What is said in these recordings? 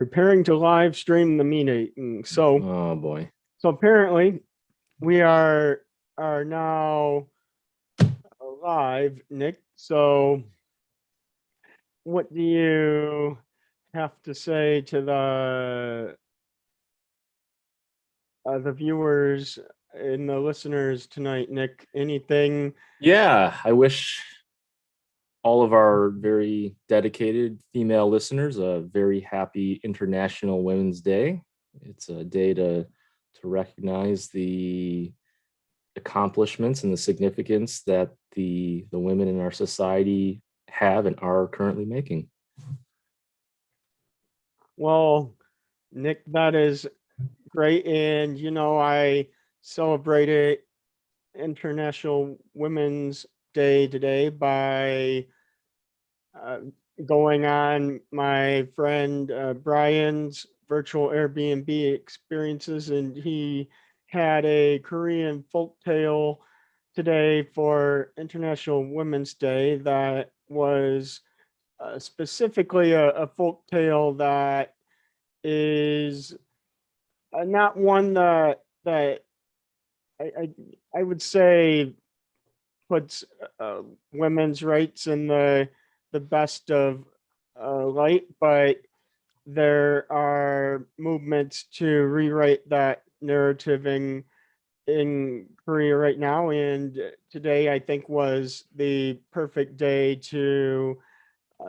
preparing to live stream the meeting. So Oh boy. apparently we are now live, Nick. So what do you have to say to the viewers and the listeners tonight, Nick? Anything? Yeah, I wish all of our very dedicated female listeners a very happy International Women's Day. It's a day to recognize the accomplishments and the significance that the women in our society have and are currently making. Well, Nick, that is great. And I celebrated International Women's Day today by uh, going on my friend Brian's virtual Airbnb experiences, and he had a Korean folk tale today for International Women's Day that was specifically a folk tale that is not one that I, I I would say puts women's rights in the best of light, but there are movements to rewrite that narrative in Korea right now. And today, I think, was the perfect day to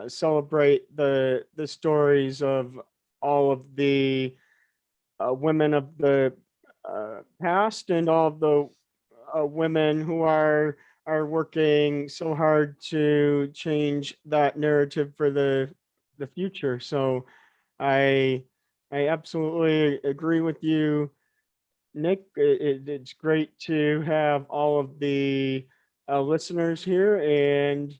celebrate the stories of all of the women of the past and all of the women who are working so hard to change that narrative for the future. So I I absolutely agree with you, Nick. It's great to have all of the listeners here, and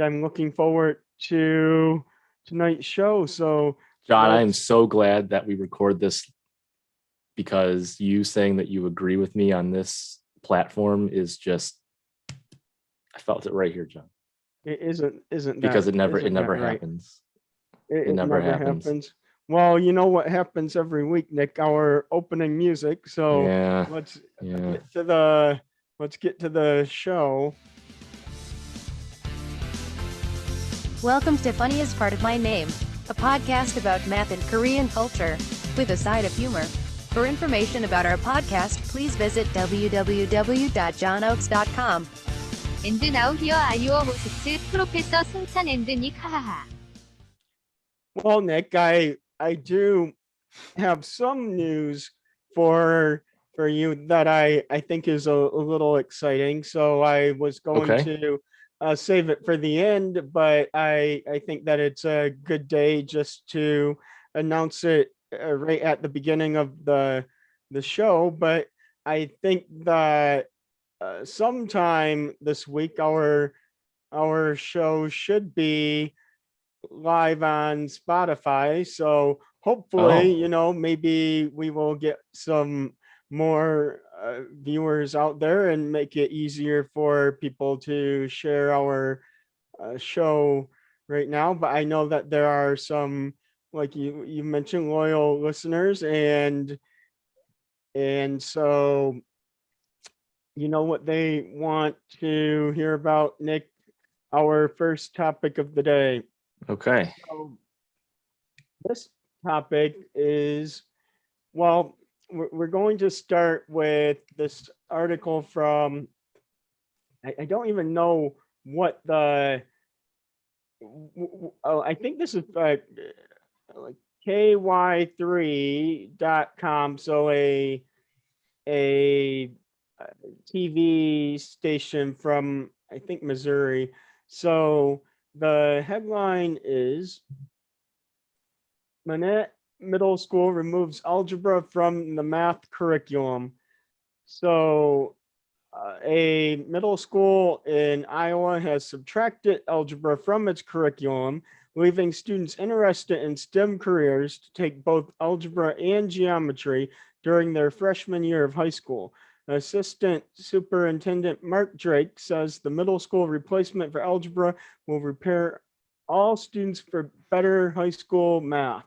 I'm looking forward to tonight's show. So John, I am let's so glad that we record this because you saying that you agree with me on this platform is just I felt it right here, John. it isn't Because that it isn't that never right? happens. It, It it never never happens. happens. Well, you know what happens every week, Nick? Our opening music. So Yeah. let's Yeah. get to the let's get to the show. Welcome to Funniest Part of My Name, a podcast about math and Korean culture, with a side of humor. For information about our podcast, please visit www.johnoaks.com. And now here are your hosts, Professor 승찬 and Nick. 하하하. Well, Nick, I do have some news for you that I think is a little exciting. So I was going Okay. to save it for the end, but I think that it's a good day just to announce it right at the beginning of the show. But I think that sometime this week our show should be live on Spotify. So hopefully, Oh. maybe we will get some more viewers out there and make it easier for people to share our show right now. But I know that there are some, like you mentioned, loyal listeners, and so you know what they want to hear about, Nick. Our first topic of the day. Okay. So this topic is, well, we're going to start with this article from, I don't even know what oh, I think this is like ky3.com. So a TV station from, I think, Missouri. So the headline is Manette Middle School removes algebra from the math curriculum. So, a middle school in Iowa has subtracted algebra from its curriculum, leaving students interested in STEM careers to take both algebra and geometry during their freshman year of high school. Assistant Superintendent Mark Drake says the middle school replacement for algebra will repair all students for better high school math.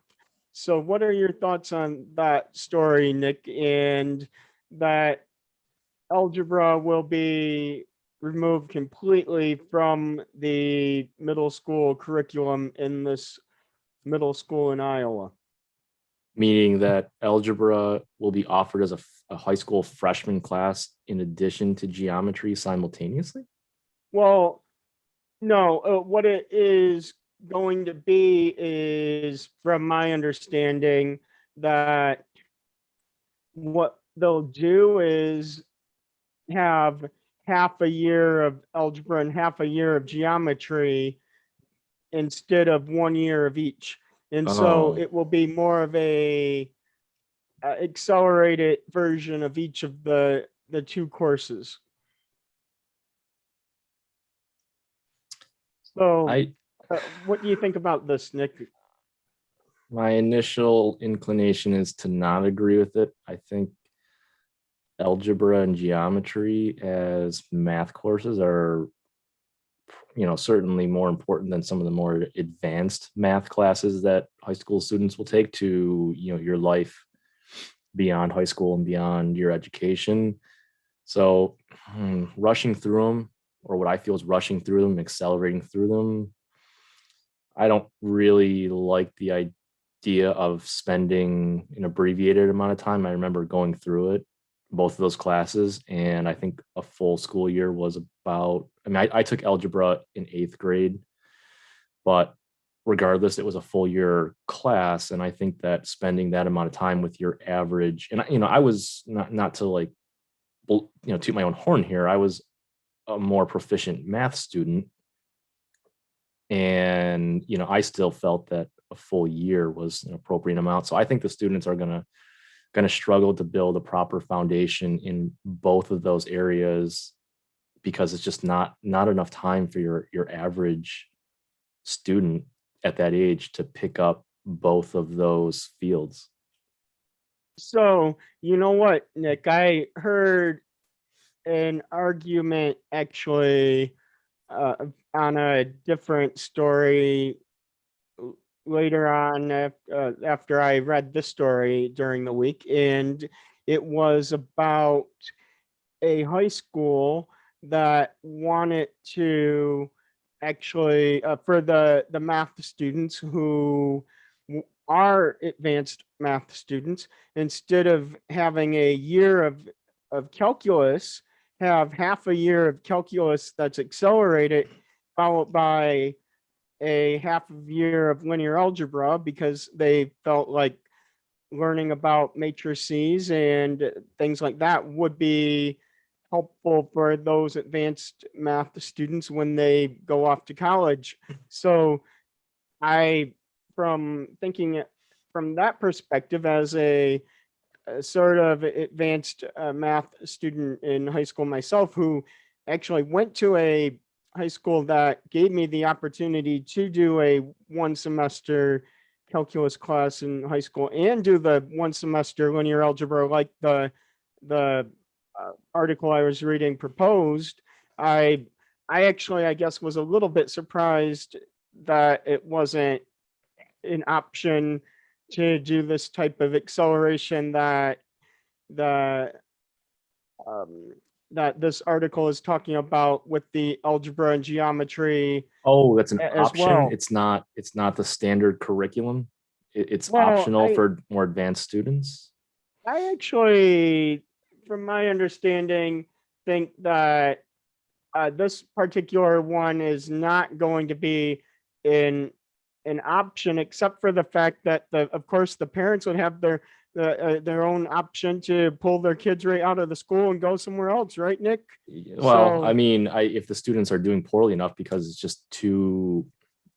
So what are your thoughts on that story, Nick? And that algebra will be removed completely from the middle school curriculum in this middle school in Iowa. Meaning that algebra will be offered as a high school freshman class in addition to geometry simultaneously? Well, no, what it is going to be is, from my understanding, that what they'll do is have half a year of algebra and half a year of geometry instead of 1 year of each. And so Oh, it will be more of a accelerated version of each of the two courses. So I what do you think about this, Nick? my initial inclination is to not agree with it. I think algebra and geometry as math courses are, certainly more important than some of the more advanced math classes that high school students will take to, your life beyond high school and beyond your education. So rushing through them, or what I feel is rushing through them, accelerating through them, I don't really like the idea of spending an abbreviated amount of time. I remember going through it, both of those classes, and I think a full school year was about, I took algebra in 8th grade, but regardless, it was a full year class. And I think that spending that amount of time with your average, and I was not to like, toot my own horn here. I was a more proficient math student, and I still felt that a full year was an appropriate amount. So I think the students are going to struggle to build a proper foundation in both of those areas, because it's just not enough time for your average student at that age to pick up both of those fields. So you know what, Nick? I heard an argument actually on a different story later on after I read this story during the week, and it was about a high school that wanted to actually for the math students who are advanced math students, instead of having a year of calculus, have half a year of calculus that's accelerated, followed by a half a year of linear algebra, because they felt like learning about matrices and things like that would be helpful for those advanced math students when they go off to college. So I, from thinking it from that perspective as a sort of advanced math student in high school myself, who actually went to a high school that gave me the opportunity to do a 1 semester calculus class in high school and do the 1 semester linear algebra like the article I was reading proposed. I I actually, I guess, was a little bit surprised that it wasn't an option to do this type of acceleration that the um, that this article is talking about with the algebra and geometry Oh, that's an as option. well. It's not the standard curriculum. It's Well, optional for more advanced students. I actually, from my understanding, think that this particular one is not going to be in an option, except for the fact that of course, the parents would have their own option to pull their kids right out of the school and go somewhere else, right, Nick? Well, I So mean, if the students are doing poorly enough because it's just too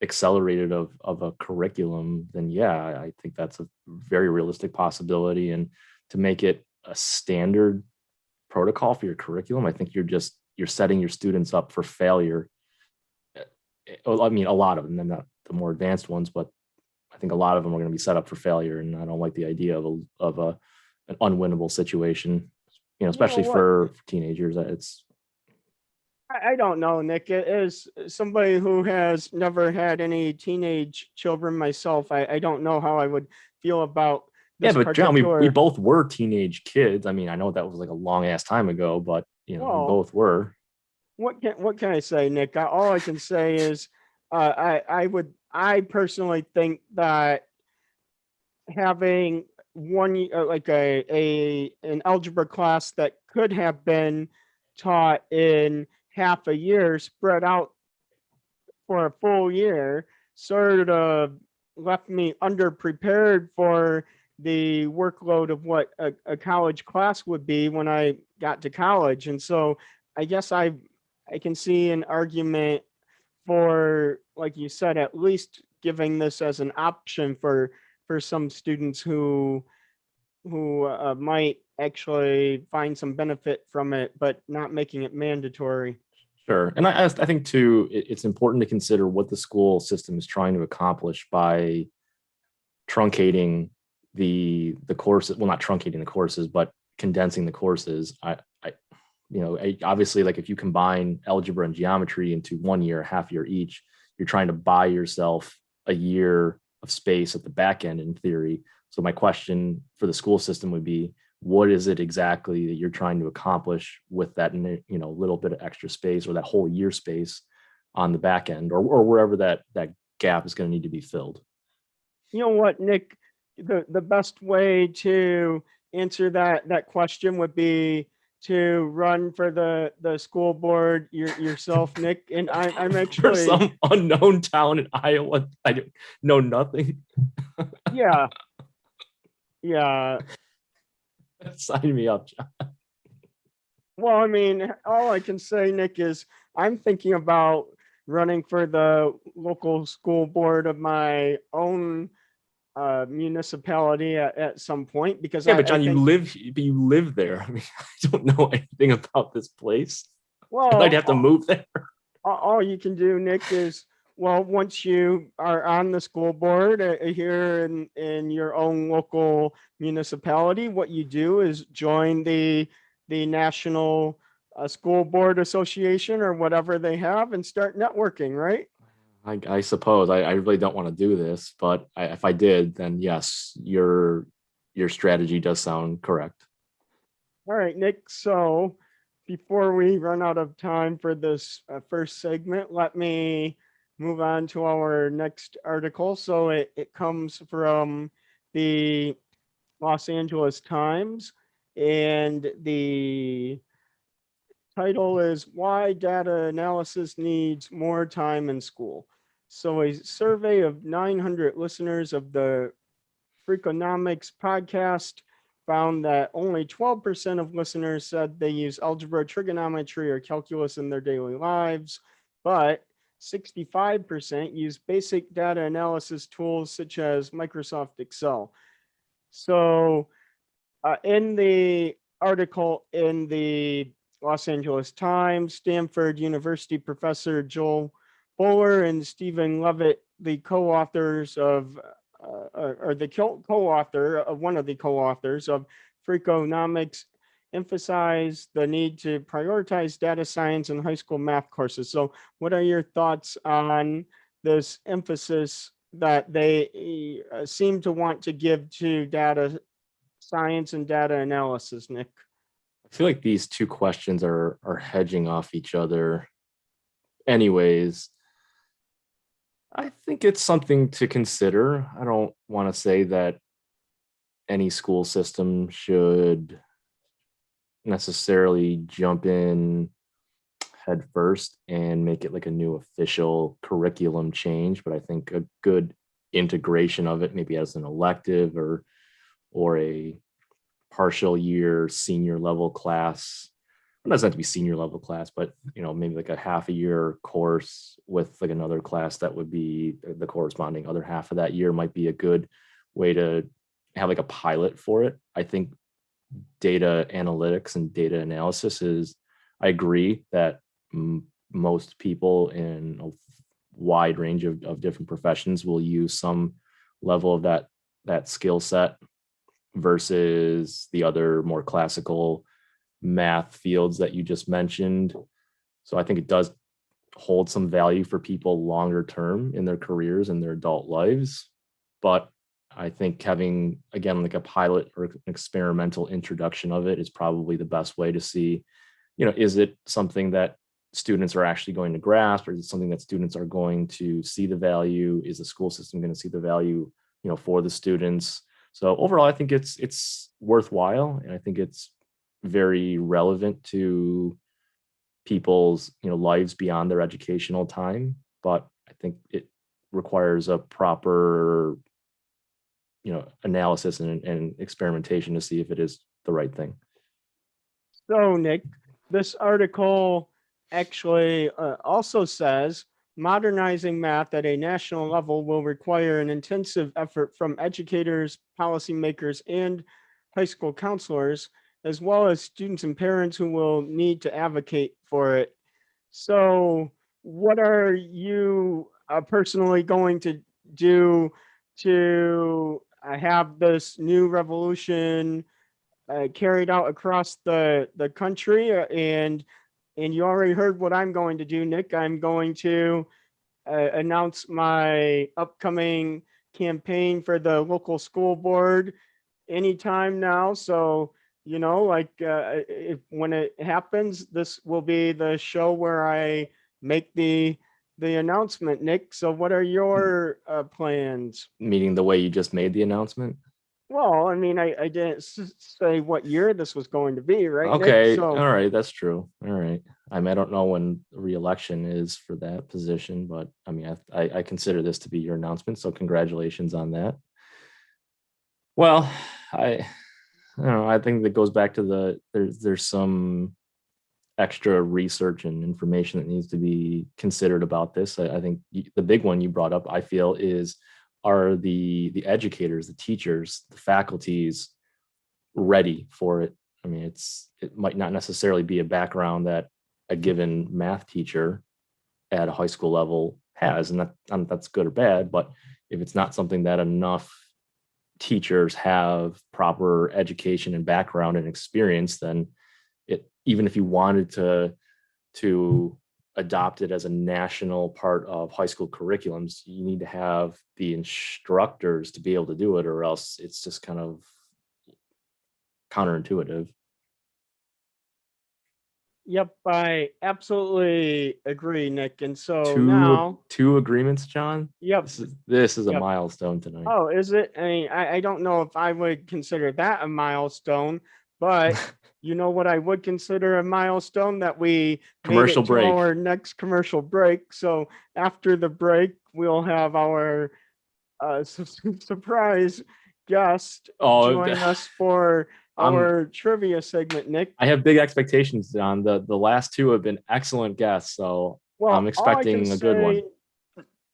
accelerated of a curriculum, then yeah, I think that's a very realistic possibility. And to make it a standard protocol for your curriculum, I think you're setting your students up for failure. I mean, a lot of them, not the more advanced ones, but I think a lot of them are going to be set up for failure. And I don't like the idea of an unwinnable situation, you know especially what? for teenagers. It's I don't know, Nick. As somebody who has never had any teenage children myself, I don't know how I would feel about Yeah, this but John, we particular. both were teenage kids. I mean, I know that was like a long ass time ago, but we Well, both were. what can I say, Nick? All I can say is, I personally think that having like a an algebra class that could have been taught in half a year spread out for a full year sort of left me underprepared for the workload of what a college class would be when I got to college. And so I guess I can see an argument for, like you said, at least giving this as an option for some students who might actually find some benefit from it, but not making it mandatory. Sure. And I think too, it's important to consider what the school system is trying to accomplish by truncating the courses. Well, not truncating the courses, but condensing the courses. Obviously, like if you combine algebra and geometry into 1 year, half year each, you're trying to buy yourself a year of space at the back end in theory. So my question for the school system would be, what is it exactly that you're trying to accomplish with that little bit of extra space or that whole year space on the back end, or wherever that gap is going to need to be filled? You know what, Nick? The best way to answer that question would be to run for the school board yourself, Nick. And I'm For actually, some unknown town in Iowa, I don't know nothing. yeah, yeah. Sign me up, John. Well, I mean, all I can say, Nick, is I'm thinking about running for the local school board of my own municipality at some point, because Yeah, but I John, think, you live there. I mean, I don't know anything about this place. I'd well, have to move there. all you can do, Nick, is, well, once you are on the school board here in your own local municipality, what you do is join the national school board association or whatever they have and start networking, right? I suppose I really don't want to do this, but if I did, then yes, your strategy does sound correct. All right, Nick. So before we run out of time for this first segment, let me move on to our next article. So it comes from the Los Angeles Times, and the title is Why Data Analysis Needs More Time in School. So a survey of 900 listeners of the Freakonomics podcast found that only 12% of listeners said they use algebra, trigonometry, or calculus in their daily lives, but 65% use basic data analysis tools such as Microsoft Excel. So, in the article in the Los Angeles Times, Stanford University professor Joel Bowler and Stephen Levitt, the co-authors of or the co-author of one of the co-authors of Freakonomics, emphasize the need to prioritize data science and high school math courses. So what are your thoughts on this emphasis that they seem to want to give to data science and data analysis, Nick? I feel like these two questions are hedging off each other. Anyways, I think it's something to consider. I don't want to say that any school system should necessarily jump in head first and make it like a new official curriculum change, but I think a good integration of it, maybe as an elective or a partial year senior level class. It doesn't have to be senior level class, but maybe like a half a year course with like another class that would be the corresponding other half of that year might be a good way to have like a pilot for it. I think data analytics and data analysis I agree that most people in a wide range of different professions will use some level of that skill set versus the other more classical math fields that you just mentioned. So I think it does hold some value for people longer term in their careers and their adult lives. But I think having, again, like a pilot or an experimental introduction of it is probably the best way to see, is it something that students are actually going to grasp, or is it something that students are going to see the value? Is the school system going to see the value, for the students? So overall, I think it's worthwhile, and I think it's very relevant to people's lives beyond their educational time. But I think it requires a proper analysis and experimentation to see if it is the right thing. So, Nick, this article actually also says modernizing math at a national level will require an intensive effort from educators, policymakers, and high school counselors, as well as students and parents who will need to advocate for it. So, what are you personally going to do to have this new revolution carried out across the country? And you already heard what I'm going to do, Nick. I'm going to announce my upcoming campaign for the local school board anytime now. So, if when it happens, this will be the show where I make the announcement, Nick. So what are your plans? Meaning the way you just made the announcement? Well, I mean, I didn't say what year this was going to be, right, Okay, Nick? So, all right, that's true. All right. I mean, I don't know when the re-election is for that position, but I mean, I consider this to be your announcement, so congratulations on that. Well, I don't know. I think that goes back to there's some extra research and information that needs to be considered about this. I think the big one you brought up, I feel, are the educators, the teachers, the faculties ready for it? I mean, it might not necessarily be a background that a given math teacher at a high school level has, and that's good or bad. But if it's not something that enough teachers have proper education and background and experience, then even if you wanted to adopt it as a national part of high school curriculums, you need to have the instructors to be able to do it, or else it's just kind of counterintuitive. yep, I absolutely agree, Nick. And so now, two agreements, John. yep. This is a milestone tonight. Oh, is it? I mean, I don't know if I would consider that a milestone, but you know what I would consider a milestone? That we Commercial made it to break. our next commercial break. So after the break, we'll have our surprise guest join us for our trivia segment, Nick. I have big expectations, John. The last two have been excellent guests, so Well, I'm expecting a good one.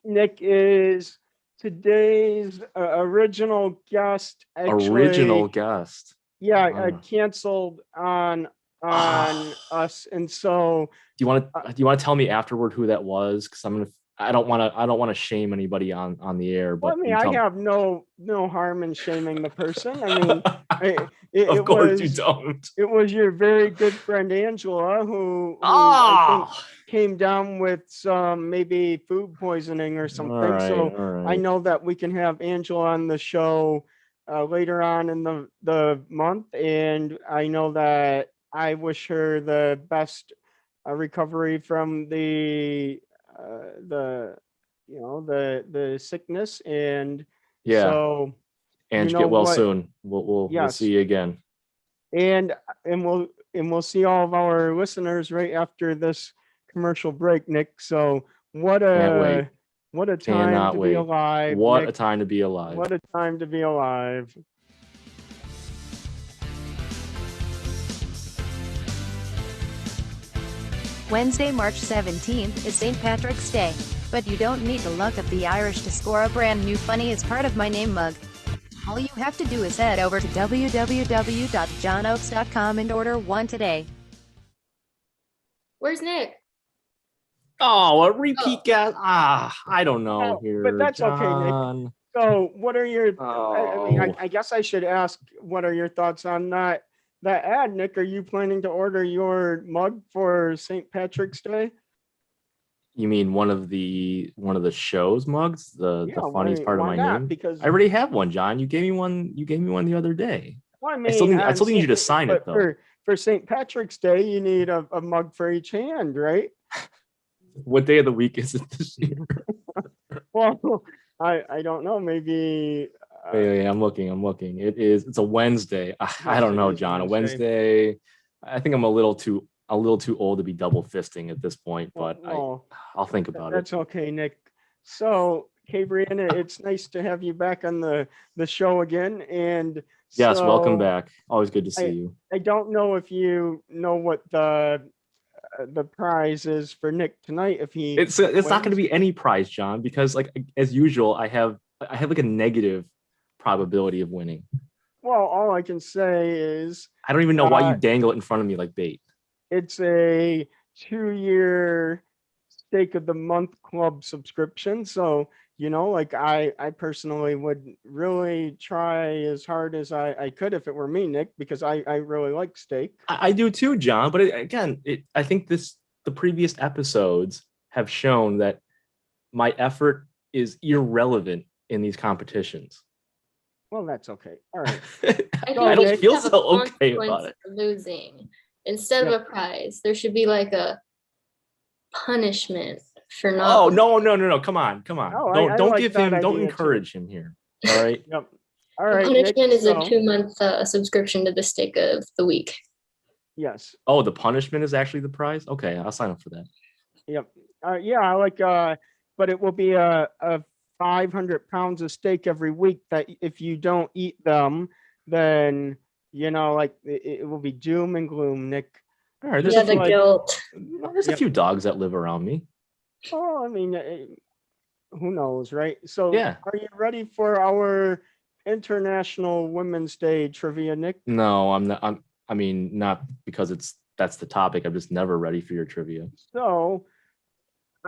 Nick, is today's original guest actually, original guest? Yeah, canceled on us, and so do you want to tell me afterward who that was? Because I don't want to shame anybody on the air. But well, I mean, I have no harm in shaming the person. I mean, of course you don't. It was your very good friend Angela who I think came down with some maybe food poisoning or something. All right. I know that we can have Angela on the show later on in the month, and I know that I wish her the best recovery from the sickness, and so and get well soon. We'll see you again, and we'll see all of our listeners right after this commercial break, Nick. So what a time to be alive. What Nick. A time to be alive. What a time to be alive. Wednesday, March 17th is St. Patrick's Day, but you don't need the luck of the Irish to score a brand new funny as part of my name mug. All you have to do is head over to www.johnoaks.com and order one today. Where's Nick? Oh, a repeat guest. I don't know here. But that's John. okay, Nick. So what are your, I mean, I guess I should ask, what are your thoughts on not that ad, Nick, are you planning to order your mug for St. Patrick's Day? You mean one of the show's mugs, the Yeah, funniest part of why my not? name? Because I already have one, John. You gave me one. You gave me one the other day. well, I I still mean, need. I still need you to sign it but though. for St. Patrick's Day, you need a mug for each hand, right? What day of the week is it this year? Well, I don't know. Maybe Wait, I'm looking. I'm looking. It's a Wednesday. I yes, don't it know, is John. A Wednesday. Wednesday. I think I'm a little too old to be double fisting at this point, but Well, I'll think about it. that's okay, Nick. So, Brianna, it's nice to have you back on the show again. And Yes, welcome so back. Always good to see I you. I don't know if you know what the prize is for Nick tonight. If he It's not going to wins. be any prize, John, because like as usual, I have like a negative probability of winning. Well, all I can say is I don't even know why you dangle it in front of me like bait. it's a 2-year Steak of the Month Club subscription. So, like I personally would really try as hard as I could if it were me, Nick, because I really like steak. I do too, John. But I think the previous episodes have shown that my effort is irrelevant in these competitions. Well, that's okay. All right. I So, don't Nick, feel have a so okay about consequence it. for losing. Instead of Yep. a prize, there should be like a punishment for not. Oh no! Come on! Oh, I Don't like give that him. Don't idea, too. encourage him here. All right. Yep. All The right, Nick. punishment is a So, 2-month subscription to the Steak of the Week. yes. Oh, the punishment is actually the prize. Okay, I'll sign up for that. Yep. Yeah, I like but it will be a 500 pounds of steak every week that if you don't eat them, then like it will be doom and gloom, Nick. All right. Just Yeah, the like- guilt. There's a Yep. few dogs that live around me. Oh, I mean, who knows, right? So, Yeah. are you ready for our International Women's Day trivia, Nick? No, I'm not. I mean, not because that's the topic. I'm just never ready for your trivia. So,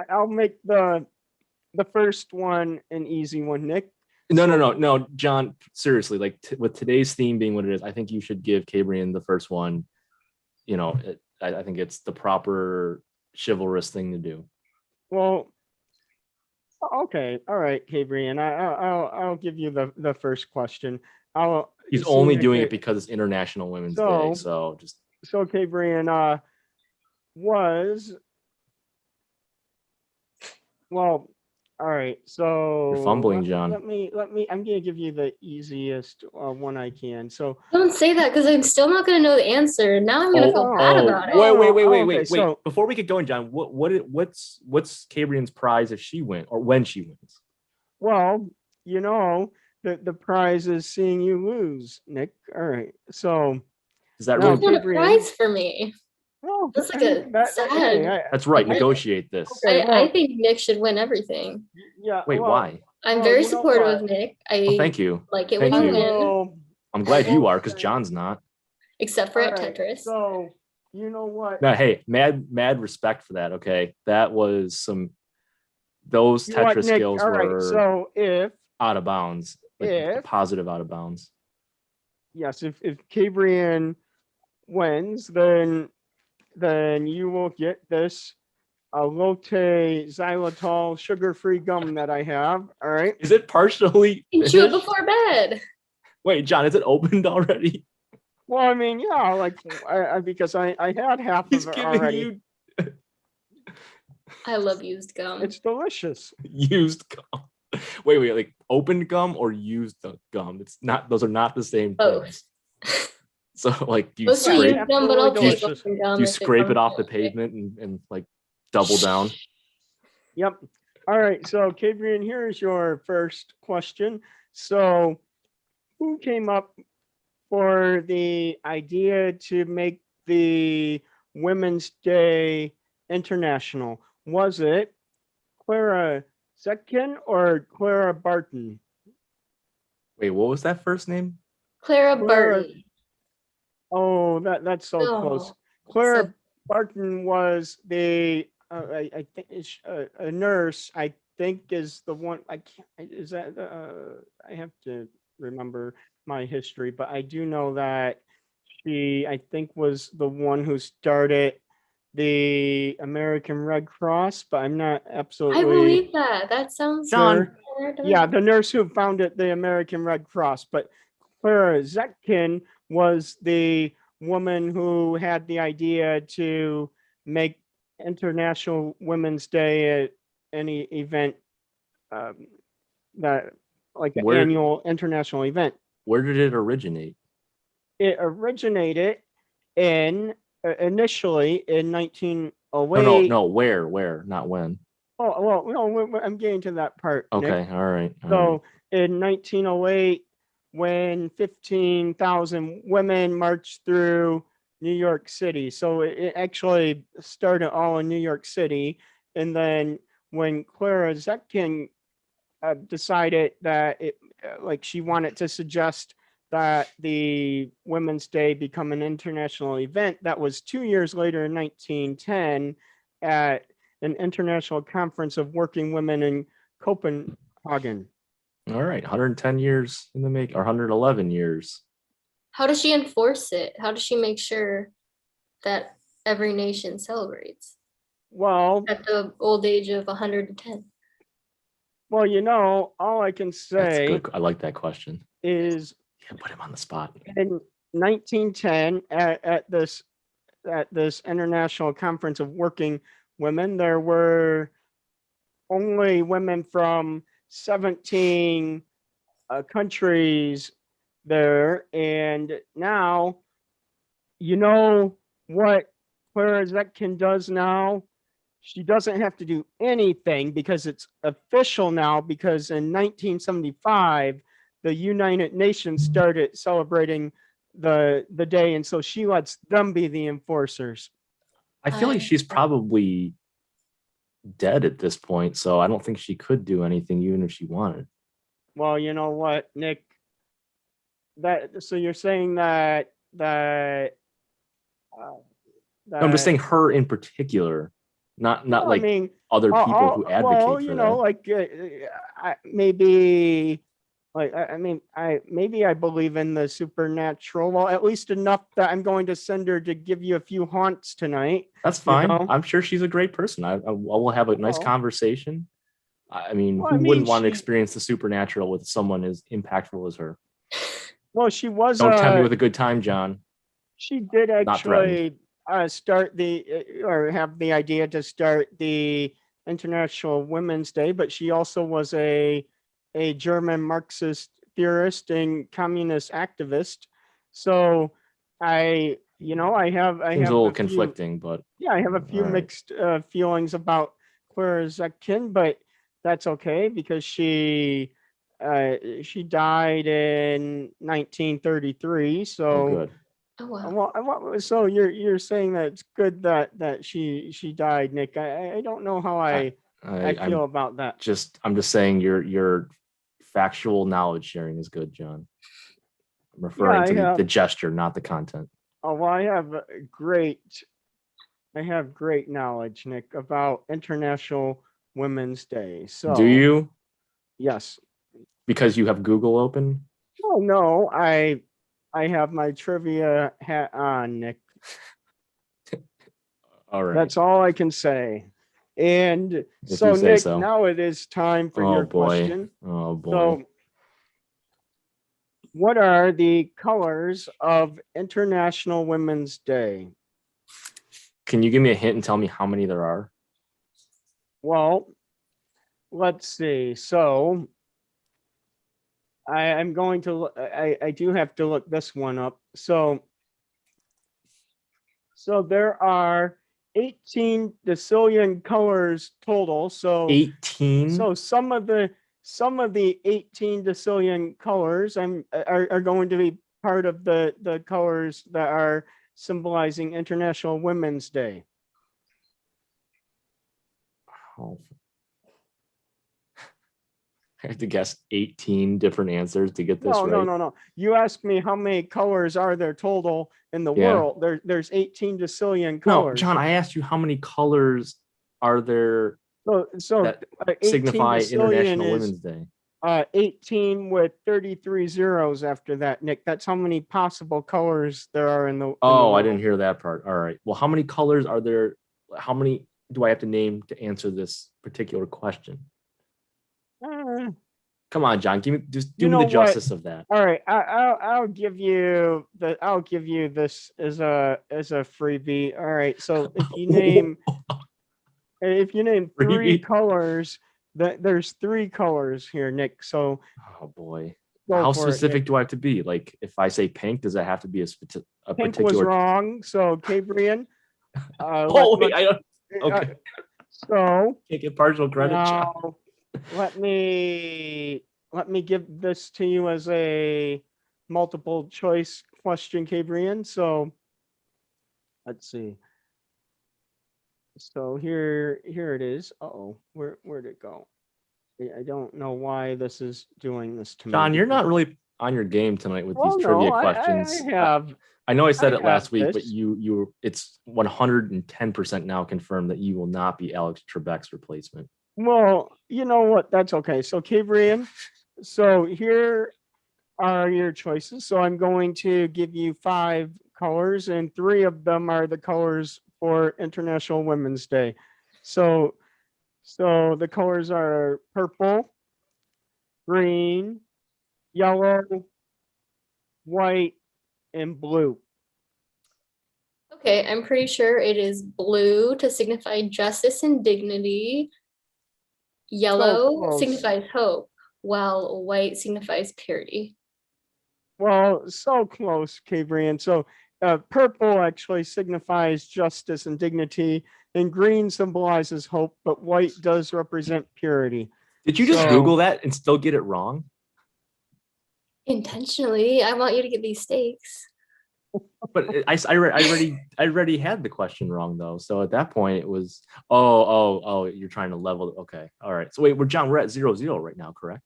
I'll make the first one an easy one, Nick. No, John. Seriously, like with today's theme being what it is, I think you should give Cabrian the first one. I think it's the proper chivalrous thing to do. Well, okay, all right, Cabrian. I'll give you the first question. He's see only if doing it because it's International Women's Day. So just So, Cabrian, was well. All right, so You're fumbling, John. Let me. I'm gonna give you the easiest one I can. So, Don't say that because I'm still not going to know the answer. Now I'm going to feel bad about it. Okay, Wait. so- Before we get going, John, what's Cabrian's prize if she wins or when she wins? well, the prize is seeing you lose, Nick. All right, so Is that No, really? It's not a Cabrian. prize for me. well, That's like a sad- That's right. Okay. Negotiate this. Okay, I think Nick should win everything. yeah. Wait, well, why? I'm Well, very you know supportive what? of Nick. Well, I thank you. like it Thank when you. you win, Well, I'm glad you are because Okay. John's not. except for all at right, Tetris. So, you know what? No, hey, mad respect for that. Okay, that was those You know what, Tetris Nick? skills All right, were so if out of bounds, like If- positive out of bounds. yes, if Cabrian wins, then you will get this Lotte xylitol sugar-free gum that I have. All right. Is it partially? You can chew it finished? before bed. Wait, John, is it opened already? Well, I mean, yeah, like because I had half He's of it giving already. you I love used gum. It's delicious. used gum. Wait, like opened gum or used gum? It's not; those are not the same Both. things. So, like, do you Most are scrape? used gum, but I'll Absolutely take delicious. open gum. Do you if scrape it comes off the to it. pavement and like double down? Yep. All right. So, Cabrian, here's your first question. So, who came up for the idea to make the Women's Day international? Was it Clara Zetkin or Clara Barton? Wait, what was that first name? Clara Clara- Barton. Oh, that's so close. No. Clara So- Barton was the I think it's a nurse. I think is the one. I can't. Is that? I have to remember my history, but I do know that She, I think, was the one who started the American Red Cross, but I'm not I absolutely believe that. That sounds sure. paradigm. Yeah, the nurse who founded the American Red Cross, but Clara Zetkin was the woman who had the idea to make International Women's Day at any event that like an Where annual international event. where did it originate? It originated in initially in 1908. No, where, not when. Oh, well, no, I'm getting to that part, Nick. Okay, all right. So in 1908, when 15,000 women marched through New York City, so it actually started all in New York City, and then when Clara Zetkin decided that like she wanted to suggest that the Women's Day become an international event, that was 2 years later in 1910 at an international conference of working women in Copenhagen. All right, 110 years in the make, or 111 years. How does she enforce it? How does she make sure that every nation celebrates Well, at the old age of 110? well, all I can That's say good. I like that question. is Yeah, put him on the spot. in 1910 at this international conference of working women, there were only women from 17 countries there. And now, you know what Clara Zetkin does now? She doesn't have to do anything because it's official now, because in 1975, the United Nations started celebrating the day. And so she lets them be the enforcers. I feel like she's probably dead at this point, so I don't think she could do anything even if she wanted. Well, you know what, Nick? So you're saying that I'm just saying her in particular, not well, like other people who advocate well, for that. like maybe, like maybe I believe in the supernatural. Well, at least enough that I'm going to send her to give you a few haunts tonight. That's fine. know? I'm sure she's a great person. I will have a nice Well, conversation. I mean, well, who I mean, wouldn't want to she- experience the supernatural with someone as impactful as her? Well, she was. Don't tempt me with a good time, John. She did Not threatened. actually start or have the idea to start the International Women's Day, but she also was a German Marxist theorist and communist activist. So I have Seems a a little few, conflicting, but yeah, I have a few all right. mixed feelings about Clara Zetkin, but that's okay because she died in 1933. So Oh, good. Oh wow. so you're saying that it's good that she died, Nick. I don't know how I feel about that. I'm just saying your factual knowledge sharing is good, John. I'm referring to the gesture, not the content. Oh well, I have great knowledge, Nick, about International Women's Day. So Do you? Yes. Because you have Google open? Oh no, I have my trivia hat on, Nick. All right. That's all I can say. And If so, you say Nick, so. now it is time for Oh your boy. question. Oh boy. So, what are the colors of International Women's Day? Can you give me a hint and tell me how many there are? Well, let's see. So, I'm going to. I do have to look this one up. So there are 18 decillion colors total. So 18. So some of the 18 decillion colors are going to be part of the colors that are symbolizing International Women's Day. Oh. I have to guess 18 different answers to get this right. No. You asked me how many colors are there total in the Yeah. world. There's 18 decillion colors. No, John, I asked you how many colors are there So that 18 signify decillion International is Women's Day. 18 with 33 zeros after that, Nick. That's how many possible colors there are in the Oh, I world. didn't hear that part. All right. Well, how many colors are there? How many do I have to name to answer this particular question? Uh, Come on, John. Give me just do You me know the what? justice of that. All right, I'll give you this as a freebie. All right, so if you name three Freebie. colors, there's three colors here, Nick. So Oh boy. go How for it, specific Nick. do I have to be? Like if I say pink, does that have to be a Pink was particular? wrong. So Cabrian, Oh wait, I don't. uh, Okay, so can't get partial credit, John. now let me give this to you as a multiple choice question, Cabrian. So let's see. So here it is. Uh-oh, where'd it go? I don't know why this is doing this to me. John, you're not really on your game tonight with these Oh trivia no, questions. I have I know I said I it last have week, but this. it's 110% now confirmed that you will not be Alex Trebek's replacement. Well, you know what? That's okay. So Cabrian, so here are your choices. So I'm going to give you 5 colors, and 3 of them are the colors for International Women's Day. So the colors are purple, green, yellow, white, and blue. Okay, I'm pretty sure it is blue to signify justice and dignity. Yellow close. signifies hope, while white signifies purity. Well, so close, Cabrian. So purple actually signifies justice and dignity, and green symbolizes hope, but white does represent purity. Did you just So- Google that and still get it wrong? Intentionally, I want you to get these stakes. But I already had the question wrong though. So at that point it was oh you're trying to level. Okay, all right. So wait, we're at 0-0 right now, correct?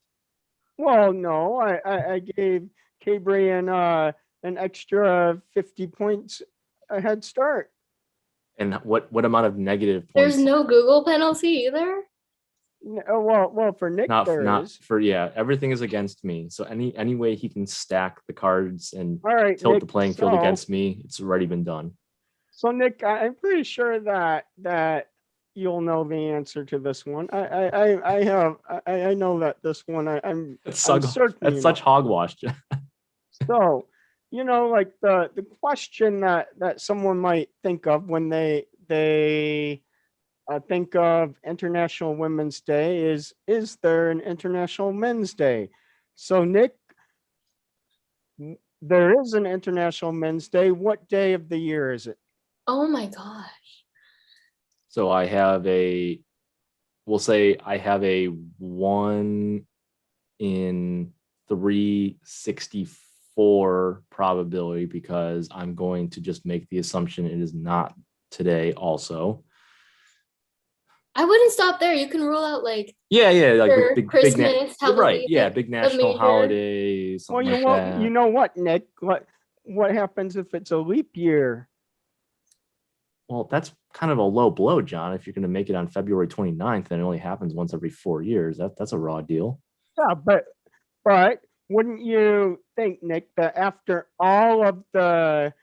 Well, no, I gave Cabrian an extra 50 points a head start. And what amount of negative points? There's no Google penalty either. Well, for Nick not there is. for everything is against me. So any way he can stack the cards and All right, tilt Nick, the playing field against me, it's already been done. So Nick, I'm pretty sure that you'll know the answer to this one. I know that this one I'm certain. That's such hogwash. So, like the question that someone might think of when they think of International Women's Day is there an International Men's Day? So Nick, there is an International Men's Day. What day of the year is it? Oh my gosh. So we'll say I have a 1 in 364 probability because I'm going to just make the assumption it is not today also. I wouldn't stop there. You can rule out like like big Christmas, You're right. Halloween, Yeah, big national major- holiday, something Well, like that. you know what, Nick? What happens if it's a leap year? Well, that's kind of a low blow, John. If you're going to make it on February 29th, and it only happens once every 4 years, that's a raw deal. Yeah, but wouldn't you think, Nick, that after all of the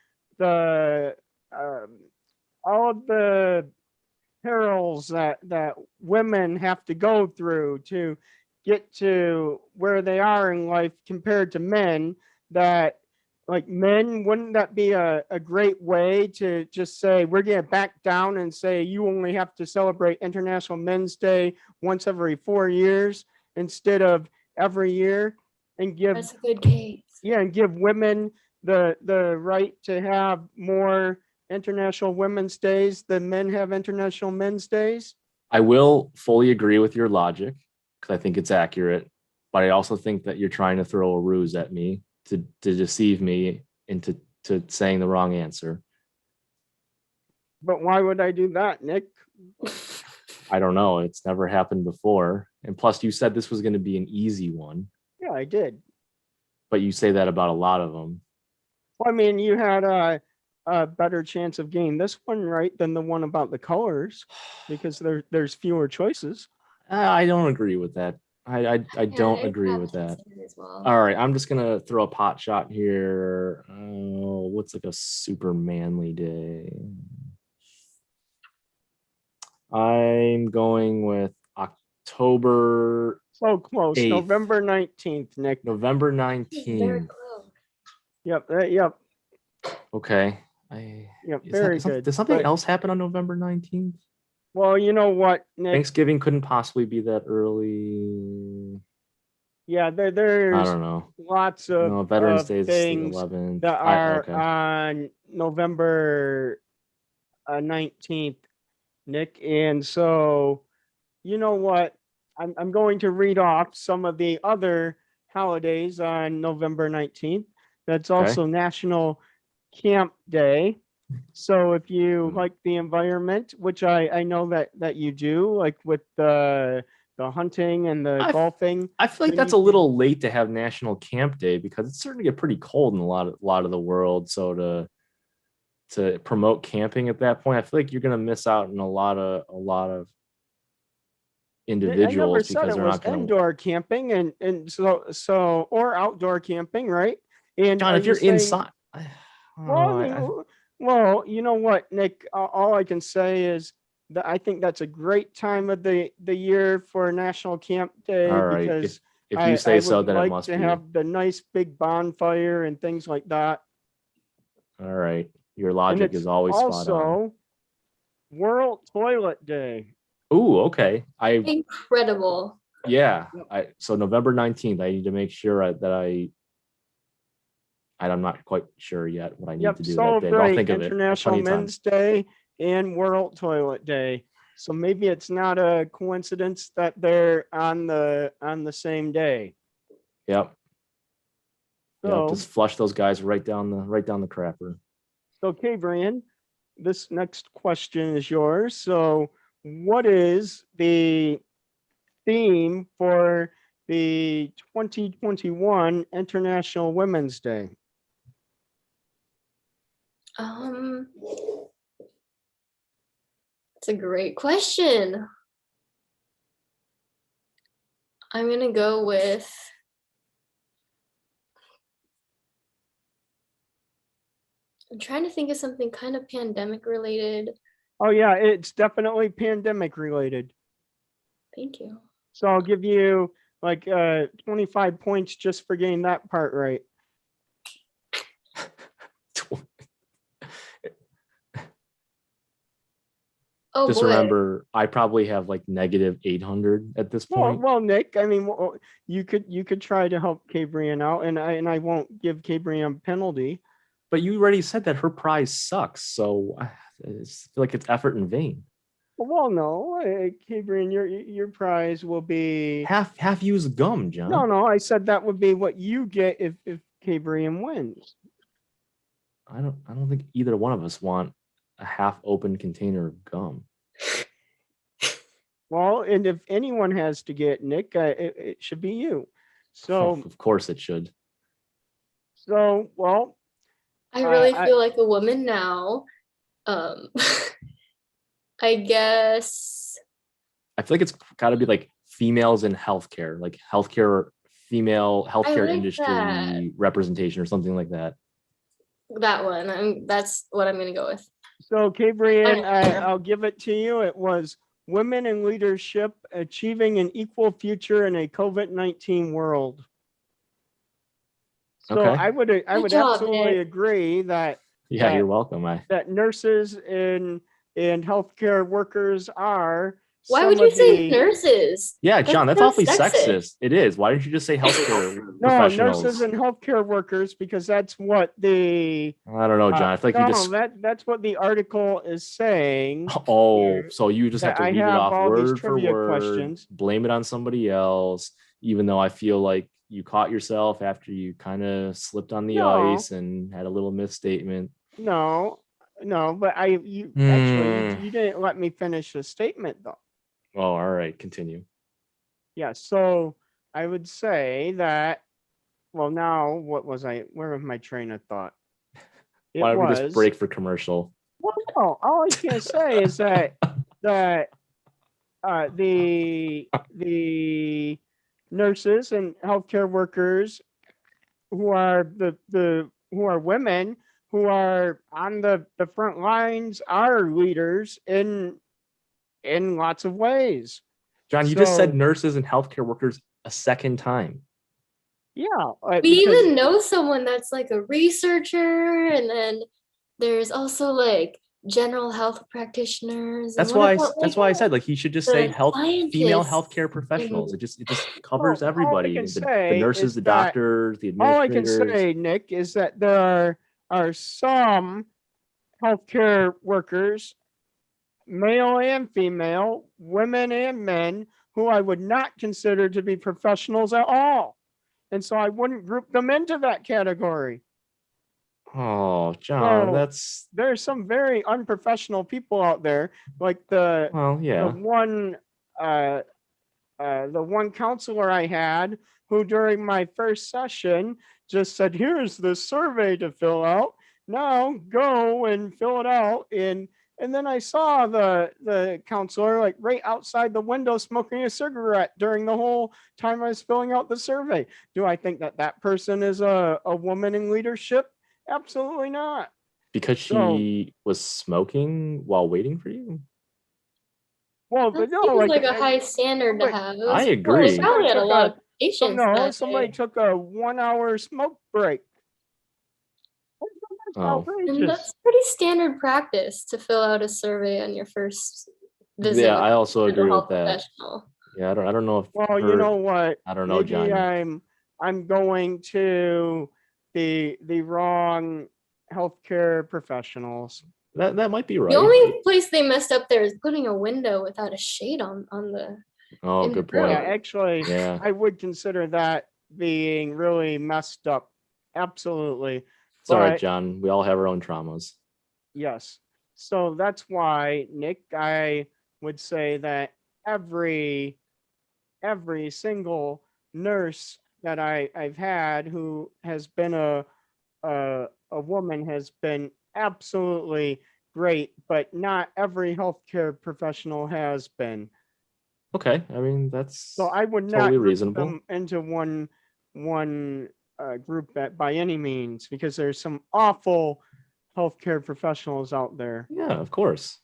perils that women have to go through to get to where they are in life compared to men, that like men, wouldn't that be a great way to just say we're going to back down and say you only have to celebrate International Men's Day once every 4 years instead of every year, and give That's a good case. and give women the right to have more International Women's Days than men have International Men's Days? I will fully agree with your logic because I think it's accurate, but I also think that you're trying to throw a ruse at me to deceive me into saying the wrong answer. But why would I do that, Nick? I don't know. It's never happened before. And plus, you said this was going to be an easy one. Yeah, I did. But you say that about a lot of them. Well, I mean, you had a better chance of getting this one right than the one about the colors because there's fewer choices. I don't agree with that. I don't I'd agree have with to that. say it as well. All right, I'm just gonna throw a pot shot here. Oh, what's like a super manly day? I'm going with October So close. 8th, November 19th, Nick. November This is very 19th. close. Yep. Okay. Yep. Very good. Does something But else happen on November 19th? well, you know what, Nick? Thanksgiving couldn't possibly be that early. Yeah, I there's don't know. lots No, Veterans of Day is the things 11th. that are Okay. on November 19th, Nick. And so, you know what? I'm going to read off some of the other holidays on November 19th. That's Okay. also National Camp Day. So if you Hmm. like the environment, which I know that you do, like with the hunting and the I f- golfing, I feel like then that's you a can. little late to have National Camp Day because it's starting to get pretty cold in a lot of the world. So to promote camping at that point, I feel like you're gonna miss out on a lot of I never individuals said because it they're was not gonna. indoor camping and so or outdoor camping, right? And John, are if you you're saying, inside, well, oh, well, you know what, Nick? All I can say is that I think that's a great time of the year for National Camp Day all right. If because if you I say so, would then it like must to be. have the nice big bonfire and things like that. All right. Your And logic it's is always spot on. also World Toilet Day. Ooh, okay. Incredible. Yeah. Yep. So November 19th, I need to make sure I'm not quite sure yet what I need to Yep, do that day, but I'll celebrate think of it. I have International plenty of time. Men's Day and World Toilet Day. So maybe it's not a coincidence that they're on the same day. Yep. Yep. So Just flush those guys right down the crapper. okay, Brian, this next question is yours. So what is the theme for the 2021 International Women's Day? It's a great question. I'm gonna go with I'm trying to think of something kind of pandemic related. Oh yeah, it's definitely pandemic related. Thank you. So I'll give you like 25 points just for getting that part right. Oh Just boy. remember, I probably have like negative 800 at this point. Well, Nick, I mean, you could try to help Cabrian out, and I won't give Cabrian penalty. But you already said that her prize sucks, so I feel like it's effort in vain. Well, no, Cabrian, your prize will be Half used gum, John. no. I said that would be what you get if Cabrian wins. I don't think either one of us want a half open container of gum. Well, and if anyone has to get Nick, it should be you. So Of course it should. well, I really I- feel like a woman now. I guess I feel like it's got to be like females in healthcare, like female healthcare like industry that. representation or something like that. that one. That's what I'm gonna go with. So, Cabrian, I'll give it to you. It was Women in Leadership Achieving an Equal Future in a COVID-19 World. So Okay. I would job, absolutely Nick. agree that Yeah, that- you're welcome. that nurses and healthcare workers are Why some would you of say the nurses? Yeah, John, that's so awfully sexist. sexist. It is. Why didn't you just say healthcare no professionals? nurses and healthcare workers because that's what the I don't know, John. I feel like you no just. that's what the article is saying. Oh, here. so you just have that to I read it have off all these word for trivia word, questions. blame it on somebody else, even though I feel like you caught yourself after you kind of slipped on the No. ice and had a little misstatement. No, but you didn't let me finish the statement though. Oh, all right. Continue. Yeah, so I would say that. Well, now what was I? Where was my train of thought? It Why don't we was. just break for commercial? Well, no, all I can say is that the nurses and healthcare workers who are who are women who are on the front lines are leaders in lots of ways. John, you just said So, nurses and healthcare workers a second time. yeah, We because even know someone that's like a researcher, and then there's also like general health practitioners. And That's what why about that's like why I said like he should just say the female scientists? healthcare professionals. It just covers well, everybody. The say nurses, is the that doctors, the all I can administrators. say, Nick, is that there are some healthcare workers, male and female, women and men, who I would not consider to be professionals at all. And so I wouldn't group them into that category. Oh, John, So that's there's some very unprofessional people out there, like the yeah. one the one counselor I had who during my first session just said, here's the survey to fill out. Now go and fill it out. And then I saw the counselor like right outside the window smoking a cigarette during the whole time I was filling out the survey. Do I think that that person is a woman in leadership? Absolutely not. Because So, she was smoking while waiting for you. well, That no, seems like like a high standard to somebody- have. I They agree. probably had a took lot a- of patience no, that somebody day. took a 1 hour smoke break. That's Oh. And outrageous. that's pretty standard practice to fill out a survey on your first visit. Yeah, with I also a agree health with that. professional. Yeah, I don't know if Well, you know what? I don't know, Maybe John. I'm going to the wrong healthcare professionals. That might be The right. only place they messed up there is putting a window without a shade on the Oh, in the good point. Yeah, room. actually, Yeah. I would consider that being really messed up. Absolutely. It's all right, But John. We all have our own traumas. yes. So that's why, Nick, I would say that every single nurse that I've had who has been a woman has been absolutely great, but not every healthcare professional has been. Okay. I mean, that's So I would not totally group reasonable. them into one group that by any means, because there's some awful healthcare professionals out there. Yeah, of course.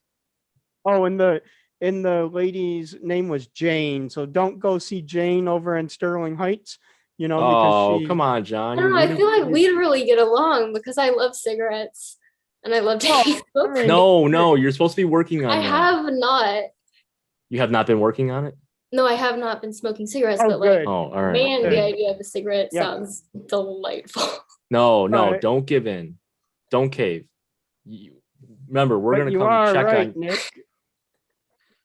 Oh, and the lady's name was Jane. So don't go see Jane over in Sterling Heights, because Oh, she. come on, I John. don't know. You're I feel ruining- like we'd really get along because I love cigarettes and I love Well, taking I mean, No, you're supposed to be working on I that. have not. You have not been working on it? No, I have not been smoking cigarettes, Oh, but like, good. Oh, all right. man, the Good. idea of a cigarette Yeah. sounds delightful. No, But- don't give in. Don't cave. Remember, we're But gonna you come are check right, on. Nick.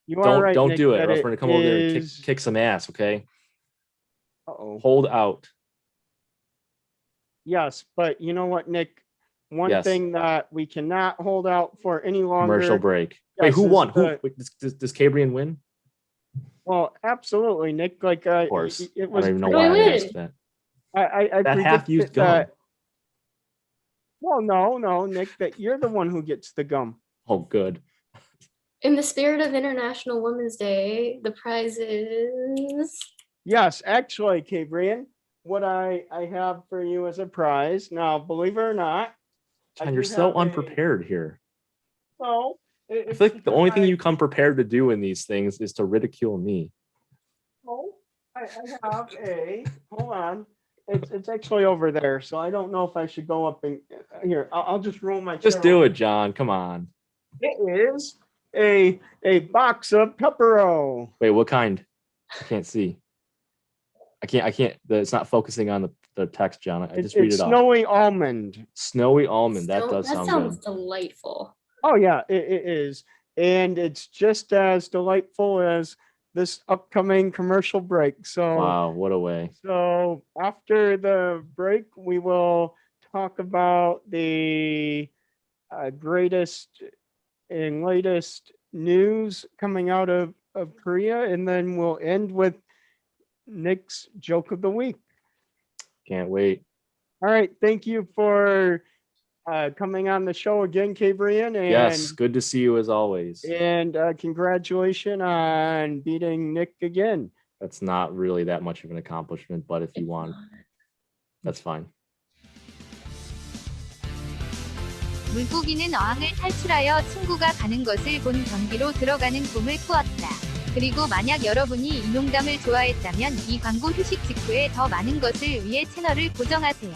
You are right. Don't Nick, do it, that or else we're gonna come over there and is- kick some ass. Okay. Uh-oh. Hold out. Yes, but you know what, Nick? One Yes. thing that we cannot hold out for any longer. Commercial break. Wait, yes, who is won? the- Wait, does Cabrian win? Well, absolutely, Nick. Like, Of course. it I was. don't even know Who why I win? asked that. I That half-used predicted gum. that. Well, no, Nick. That you're the one who gets the gum. Oh, good. In the spirit of International Women's Day, the prize is Yes, actually, Cabrian, what I have for you as a prize. Now, believe it or not, I John, you're do so have a- unprepared here. So I feel like the only thing you come prepared to do in these things is to ridicule me. I have a. Hold on. It's actually over there, so I don't know if I should go up and here. I'll just roll my. Just chair do over. it, John. Come on. It is a box of Peppero. Wait, what kind? I can't see. I can't. It's not focusing on the text, John. I just read It's it off. snowy almond. Snowy almond. That does that sound sounds good. delightful. Oh yeah, it is, and it's just as delightful as this upcoming commercial break. So. Wow, what a way. So after the break, we will talk about the greatest and latest news coming out of Korea, and then we'll end with Nick's joke of the week. Can't wait. All right, thank you for coming on the show again, Cabrian, and Yes, good to see you as always. and congratulations on beating Nick again. That's not really that much of an accomplishment, but if you It's want, not. that's fine. 물고기는 어항을 탈출하여 친구가 가는 것을 본 경기로 들어가는 꿈을 꾸었다. 그리고 만약 여러분이 이 농담을 좋아했다면 이 광고 휴식 직후에 더 많은 것을 위해 채널을 고정하세요.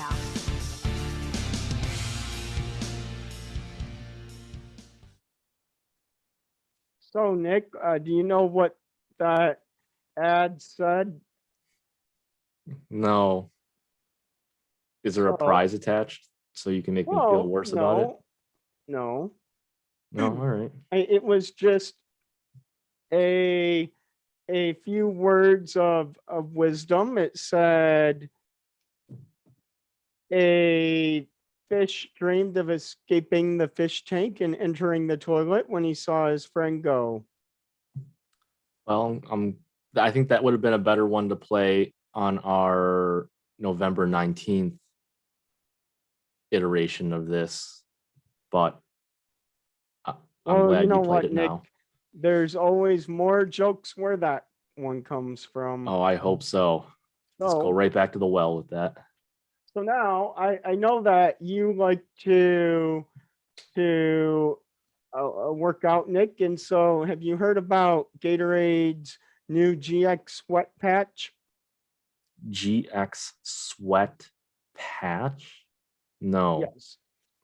So, Nick, do you know what that ad said? No. Is there a So- prize attached so you can make me feel worse about it? No. No, all right. It was just a few words of wisdom. It said a fish dreamed of escaping the fish tank and entering the toilet when he saw his friend go. Well, I think that would have been a better one to play on our November 19th iteration of this, but I'm Well, glad you know you played what, it Nick? now. There's always more jokes where that one comes from. Oh, I hope so. Let's go So, right back to the well with that. so now I know that you like to work out, Nick. And so, have you heard about Gatorade's new GX sweat patch? GX sweat patch? No. Yes.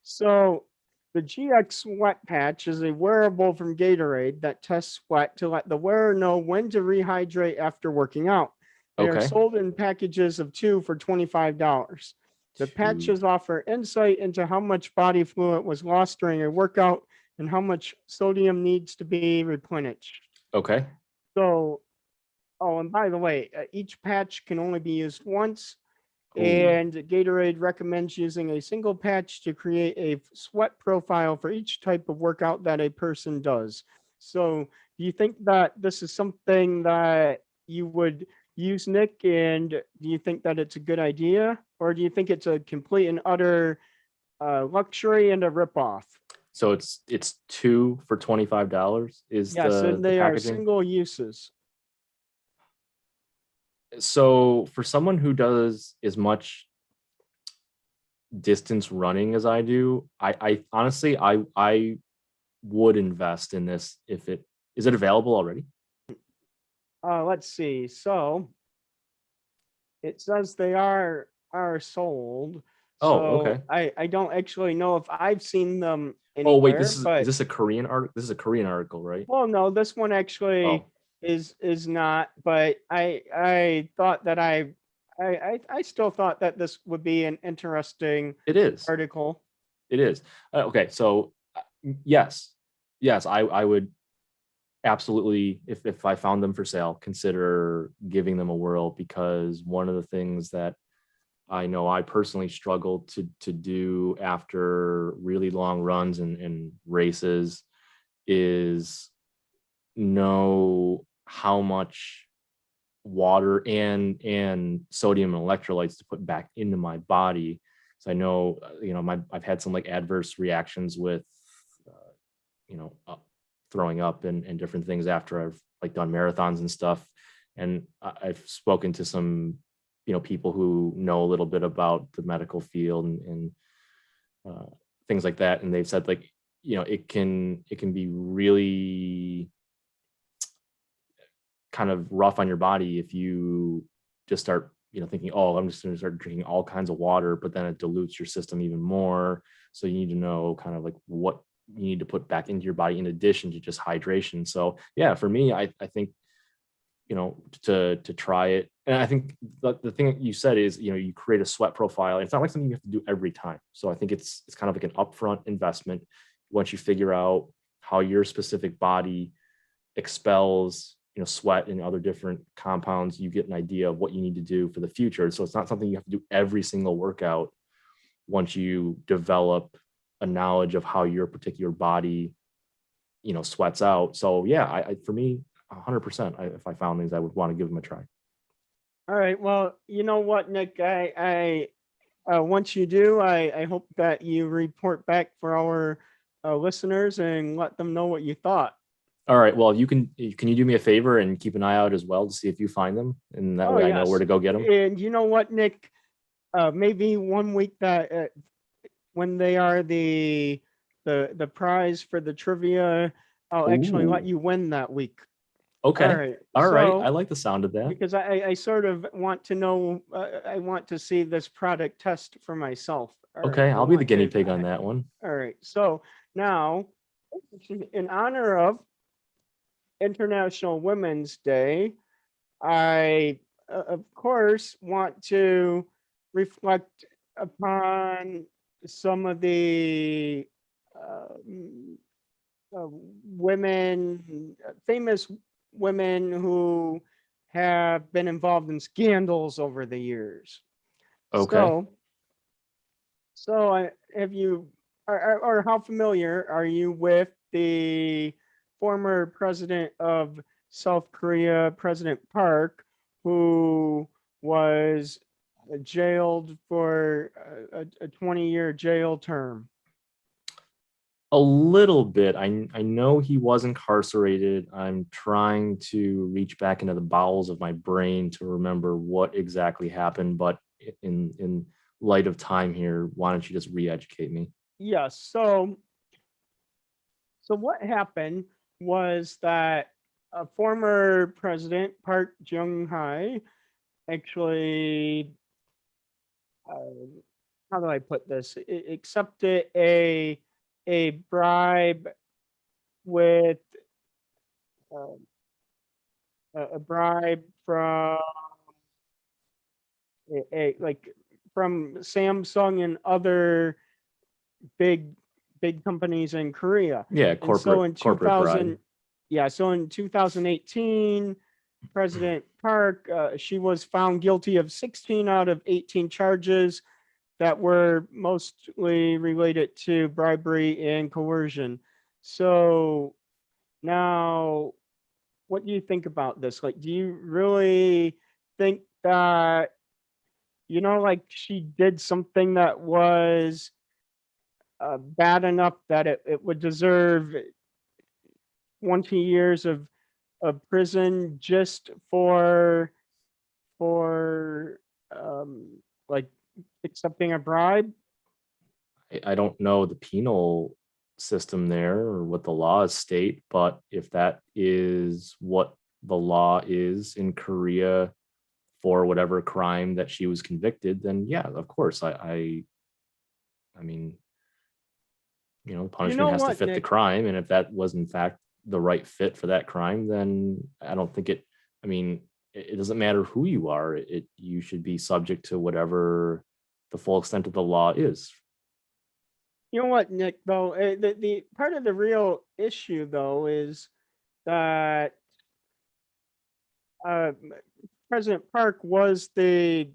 So the GX sweat patch is a wearable from Gatorade that tests sweat to let the wearer know when to rehydrate after working out. They are Okay. sold in packages of 2 for $25. The patches offer insight into how much body fluid was lost during a workout and how much sodium needs to be replenished. Okay. So, oh, and by the way, each patch can only be used once. Ooh. And Gatorade recommends using a single patch to create a sweat profile for each type of workout that a person does. So, do you think that this is something that you would use, Nick? And do you think that it's a good idea? Or do you think it's a complete and utter luxury and a ripoff? So it's 2 for $25 is Yes, the and they are packaging. single uses. So for someone who does as much distance running as I do, I honestly I would invest in this if it is it available already? Let's see. So it says they are sold. Oh, So okay. I don't actually know if I've seen them Oh wait, anywhere, is but this a Korean article? This is a Korean article, right? well, no, this one actually Oh, is not. But I thought that I still thought that this would be an interesting it is. article. It is. Okay, so yes, I would absolutely, if I found them for sale, consider giving them a whirl, because one of the things that I know I personally struggle to do after really long runs and races is know how much water and sodium and electrolytes to put back into my body. So I know, I've had some like adverse reactions with, throwing up and different things after I've like done marathons and stuff. And I've spoken to some, people who know a little bit about the medical field and things like that. And they've said like, it can be really kind of rough on your body if you just start thinking, oh, I'm just going to start drinking all kinds of water, but then it dilutes your system even more. So you need to know kind of like what you need to put back into your body in addition to just hydration. So yeah, for me, I think to try it. And I think the thing that you said is, you create a sweat profile. It's not like something you have to do every time. So I think it's kind of like an upfront investment. Once you figure out how your specific body expels, sweat and other different compounds, you get an idea of what you need to do for the future. So it's not something you have to do every single workout. Once you develop a knowledge of how your particular body, sweats out. So yeah, I for me, 100%. If I found these, I would want to give them a try. All right. Well, you know what, Nick? I once you do, I hope that you report back for our listeners and let them know what you thought. All right. Well, can you do me a favor and keep an eye out as well to see if you find them, and that Oh way I know where yes, to go get them. and you know what, Nick? Maybe one week that when they are the prize for the trivia, I'll actually let Ooh. you win that week. Okay. All right. All right. I So like the sound of that. because I sort of want to know, I want to see this product test for myself. All right. Okay, I I'll be the want guinea to. pig on that one. All right. So now, in honor of International Women's Day, I, of course, want to reflect upon some of the um, women, famous women who have been involved in scandals over the years. Okay. So have you, or how familiar are you with the former president of South Korea, President Park, who was jailed for a 20-year jail term? A little bit. I know he was incarcerated. I'm trying to reach back into the bowels of my brain to remember what exactly happened, but in light of time here, why don't you just re-educate me? Yes. So what happened was that a former president, Park Geun-hye, actually, how do I put this? Accepted a bribe with uh, a bribe from like from Samsung and other big companies in Korea. Yeah, And so in corporate bribe. 2000, yeah, so in 2018, President Park, she was found guilty of 16 out of 18 charges that were mostly related to bribery and coercion. So now, what do you think about this? Like, do you really think that, like she did something that was bad enough that it would deserve 20 years of prison just for um, like accepting a bribe? I don't know the penal system there or what the laws state, but if that is what the law is in Korea for whatever crime that she was convicted, then yeah, of course, I mean, You punishment know has to what, fit the Nick? crime, and if that was in fact the right fit for that crime, then I don't think it. I mean, it doesn't matter who you are. You should be subject to whatever the full extent of the law is. You know what, Nick? Though the part of the real issue though is that uh, President Park was the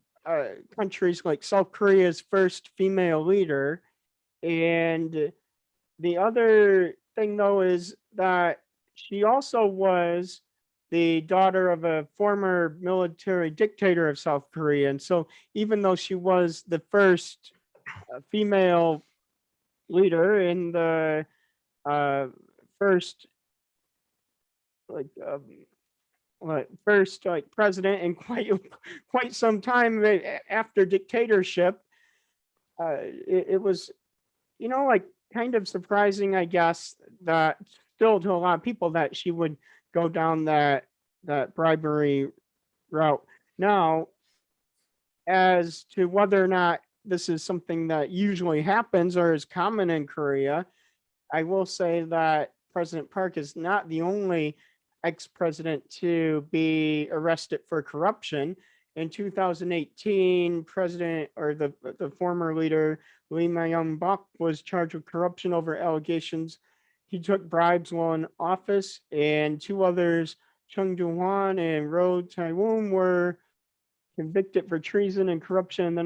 country's, like South Korea's, first female leader, and the other thing though is that she also was the daughter of a former military dictator of South Korea, and so even though she was the first female leader in the uh, first like first like president in quite some time after dictatorship, it was like kind of surprising, I guess, that still to a lot of people that she would go down that bribery route. Now, as to whether or not this is something that usually happens or is common in Korea, I will say that President Park is not the only ex-president to be arrested for corruption. In 2018, the former leader Lee Myung-bak was charged with corruption over allegations he took bribes while in office, and two others, Chung Do-hwan and Roh Tae-woon, were convicted for treason and corruption in the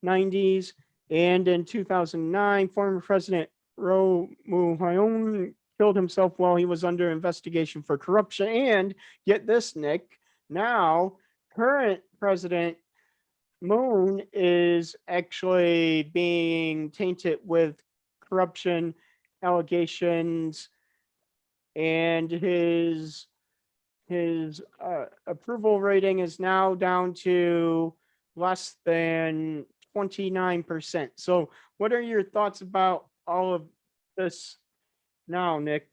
1990s. And in 2009, former President Roh Moo-hyun killed himself while he was under investigation for corruption. And get this, Nick, now current President Moon is actually being tainted with corruption allegations and his approval rating is now down to less than 29%. So what are your thoughts about all of this now, Nick?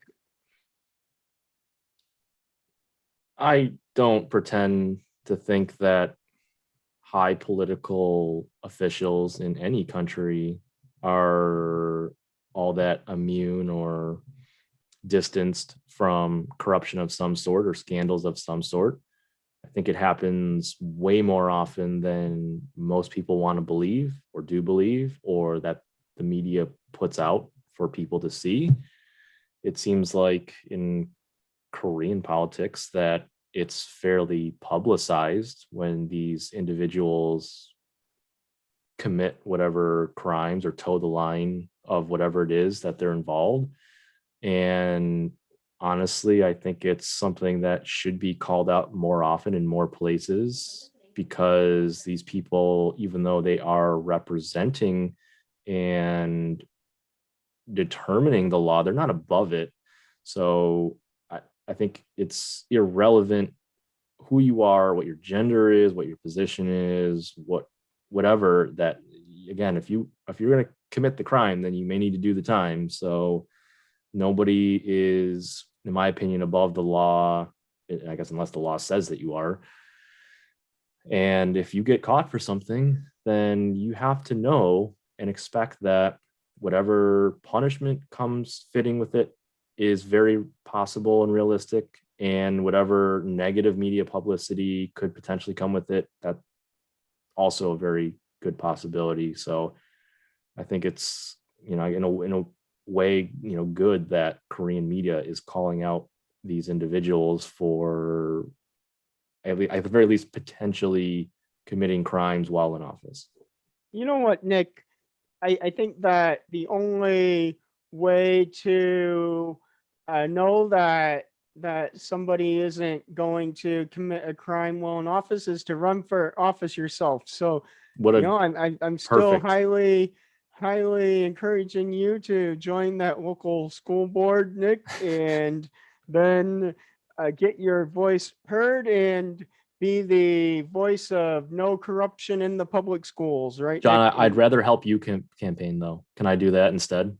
I don't pretend to think that high political officials in any country are all that immune or distanced from corruption of some sort or scandals of some sort. I think it happens way more often than most people want to believe or do believe, or that the media puts out for people to see. It seems like in Korean politics that it's fairly publicized when these individuals commit whatever crimes or toe the line of whatever it is that they're involved. And honestly, I think it's something that should be called out more often in more places, because these people, even though they are representing and determining the law, they're not above it. So I think it's irrelevant who you are, what your gender is, what your position is, whatever, that again, if you're going to commit the crime, then you may need to do the time. So nobody is, in my opinion, above the law, I guess, unless the law says that you are. And if you get caught for something, then you have to know and expect that whatever punishment comes fitting with it is very possible and realistic, and whatever negative media publicity could potentially come with it, that's also a very good possibility. So I think it's, in a way, good that Korean media is calling out these individuals for at the very least potentially committing crimes while in office. You know what, Nick? I think that the only way to know that somebody isn't going to commit a crime while in office is to run for office yourself. So I'm still perfect. highly encouraging you to join that local school board, Nick, and then get your voice heard and be the voice of no corruption in the public schools, right, John? Nick? I'd rather help you campaign, though. Can I do that instead?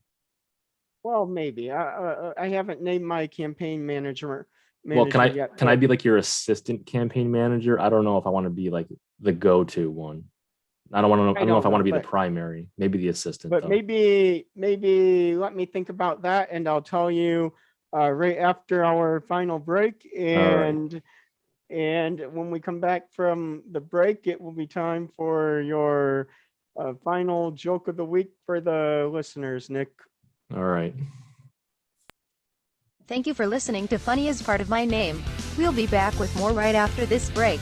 Well, maybe. I haven't named my campaign manager Well, yet. Can I be like your assistant campaign manager? I don't know if I want to be like the go-to one. I don't know if I want to be the primary. Maybe the assistant. But though. maybe let me think about that, and I'll tell you right after our final break. And when we come back from the break, it will be time for your final joke of the week for the listeners, Nick. All right. Thank you for listening to Funny is Part of My Name. We'll be back with more right after this break.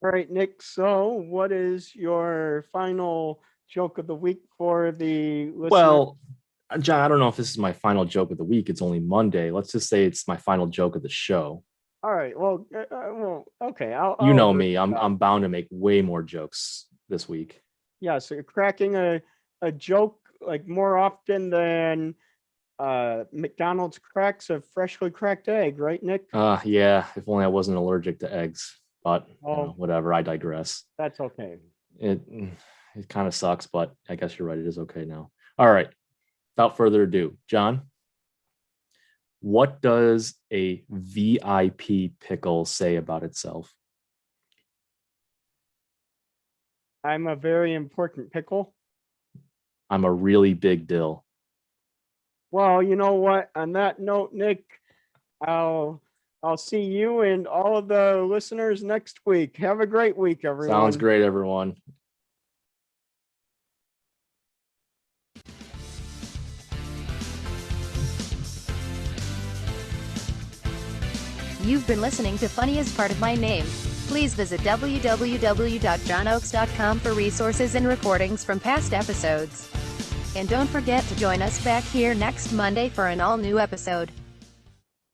All right, Nick. So what is your final joke of the week for the listener? Well, John, I don't know if this is my final joke of the week. It's only Monday. Let's just say it's my final joke of the show. All right. Well, okay. I'll Me. I'm bound to make way more jokes this week. Yeah. So you're cracking a joke like more often than McDonald's cracks a freshly cracked egg, right, Nick? Yeah. If only I wasn't allergic to eggs. But whatever. I digress. That's okay. It kind of sucks, but I guess you're right. It is okay now. All right. Without further ado, John, what does a VIP pickle say about itself? I'm a very important pickle. I'm a really big dill. Well, you know what? On that note, Nick, I'll see you and all of the listeners next week. Have a great week, everyone. Sounds great, everyone. You've been listening to Funny is Part of My Name. Please visit www.johnoaks.com for resources and recordings from past episodes. And don't forget to join us back here next Monday for an all-new episode.